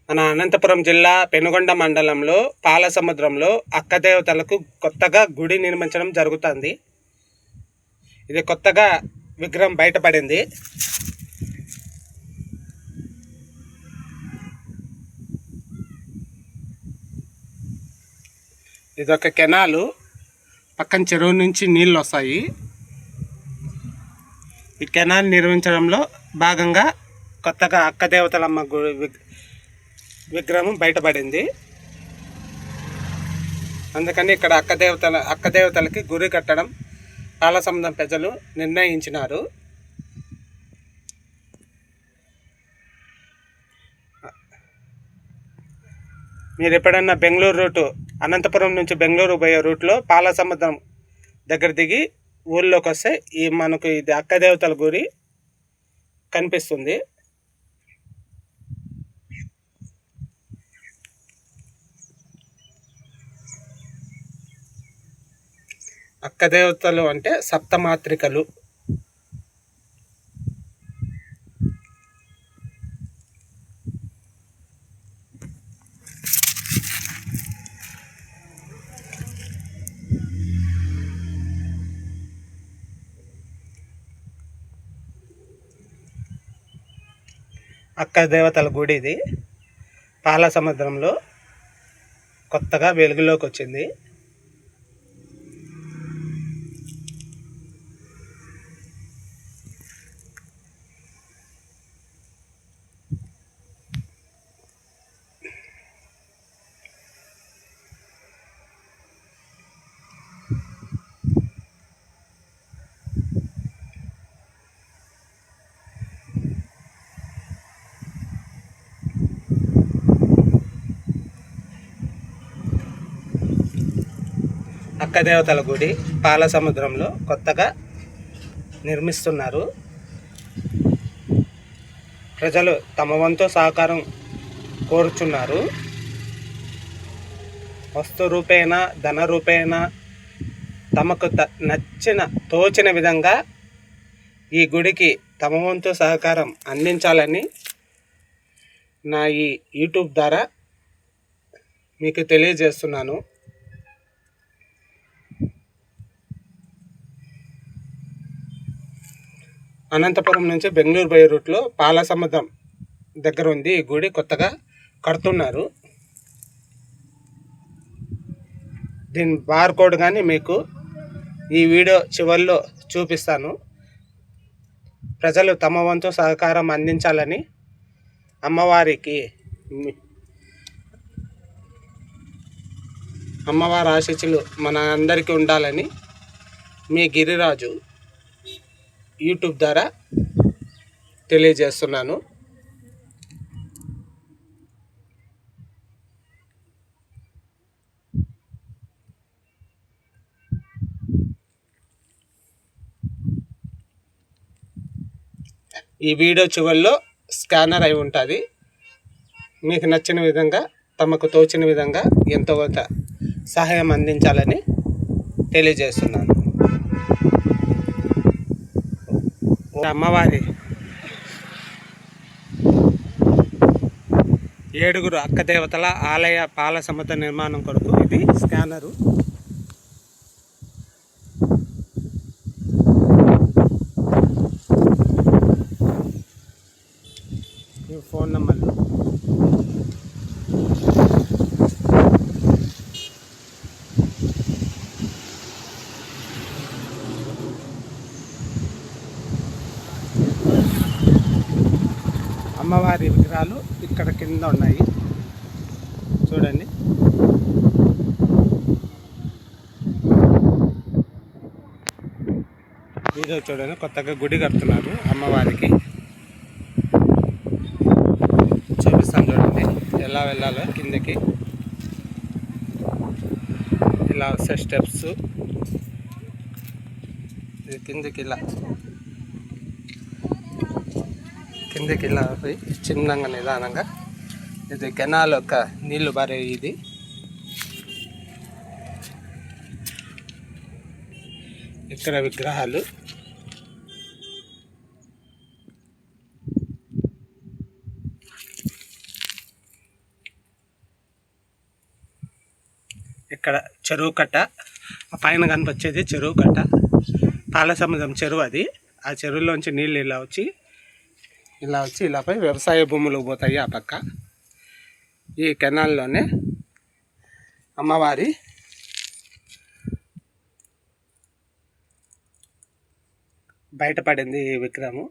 మన అనంతపురం జిల్లా పెనుగొండ మండలంలో పాలసముద్రంలో అక్కదేవతలకు కొత్తగా గుడి నిర్మించడం జరుగుతుంది. ఇది కొత్తగా విగ్రహం బయటపడింది. ఇది ఒక కెనాలు, పక్కన చెరువు నుంచి నీళ్ళు వస్తాయి. ఈ కెనాల్ నిర్మించడంలో భాగంగా కొత్తగా అక్కదేవతలమ్మ గుడి విగ్రహం బయటపడింది. అందుకని ఇక్కడ అక్కదేవతలకి గుడి కట్టడం పాలసముద్రం ప్రజలు నిర్ణయించినారు. మీరు ఎప్పుడన్నా బెంగళూరు రూటు, అనంతపురం నుంచి బెంగళూరు పోయే రూట్లో పాలసముద్రం దగ్గర దిగి ఊళ్ళోకి వస్తే మనకు ఇది అక్కదేవతల గుడి కనిపిస్తుంది. అక్కదేవతలు అంటే సప్తమాత్రికలు. అక్కదేవతల గుడి ఇది పాలసముద్రంలో కొత్తగా వెలుగులోకి వచ్చింది. అక్కదేవతల గుడి పాలసముద్రంలో కొత్తగా నిర్మిస్తున్నారు. ప్రజలు తమ వంతు సహకారం కోరుచున్నారు. వస్తు రూపేణ, ధన రూపేణ తమకు తోచిన విధంగా ఈ గుడికి తమ వంతు సహకారం అందించాలని నా ఈ యూట్యూబ్ ద్వారా మీకు తెలియజేస్తున్నాను. అనంతపురం నుంచి బెంగళూరు పోయే రూట్లో పాలసముద్రం దగ్గర ఉంది ఈ గుడి, కొత్తగా కడుతున్నారు. దీని బార్కోడ్ కానీ మీకు ఈ వీడియో చివరిలో చూపిస్తాను. ప్రజలు తమ వంతు సహకారం అందించాలని, అమ్మవారి ఆశీస్సులు మన అందరికీ ఉండాలని మీ గిరిరాజు యూట్యూబ్ ద్వారా తెలియజేస్తున్నాను. ఈ వీడియో చివరిలో స్కానర్ అయి ఉంటుంది. మీకు నచ్చిన విధంగా, తమకు తోచిన విధంగా ఎంతో కొంత సహాయం అందించాలని తెలియజేస్తున్నాను. అమ్మవారి 7 అక్కదేవతల ఆలయ పాలసముద్ర నిర్మాణం కొరకు ఇది స్కానరు. ఫోన్ నంబర్లు అమ్మవారి విగ్రహాలు ఇక్కడ కింద ఉన్నాయి చూడండి. వీడియో చూడండి. కొత్తగా గుడి కడుతున్నారు అమ్మవారికి. చూపిస్తాను చూడండి ఎలా వెళ్ళాలో. కిందకి ఇలా వస్తే స్టెప్స్, కిందకి ఇలా పోయి చిన్నగా నిదానంగా ఇది కెనాల్ యొక్క నీళ్లు బారే. ఇది ఇక్కడ విగ్రహాలు, ఇక్కడ చెరువు కట్ట, ఆ పైన కనిపించేది చెరువు కట్ట, పాలసముద్రం చెరువు అది. ఆ చెరువులోంచి నీళ్ళు ఇలా వచ్చి ఇలా పోయి వ్యవసాయ భూములకు పోతాయి. ఆ పక్క ఈ కెనాల్లోనే అమ్మవారి బయటపడింది ఈ విగ్రహము.